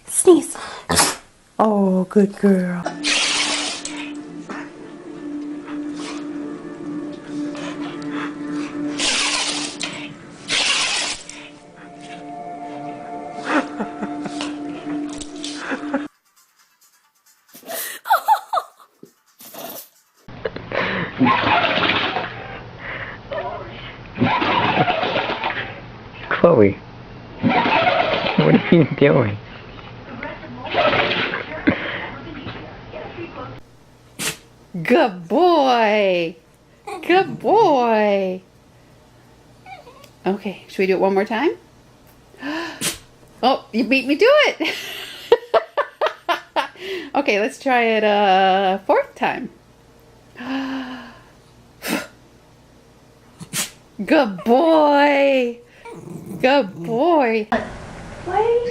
Sneeze. Oh, good girl. Chloe, what are you doing? Good boy. Good boy. Okay, should we do it one more time? Oh, you beat me to it. Okay, let's try it a fourth time. Good boy. Good boy. Why?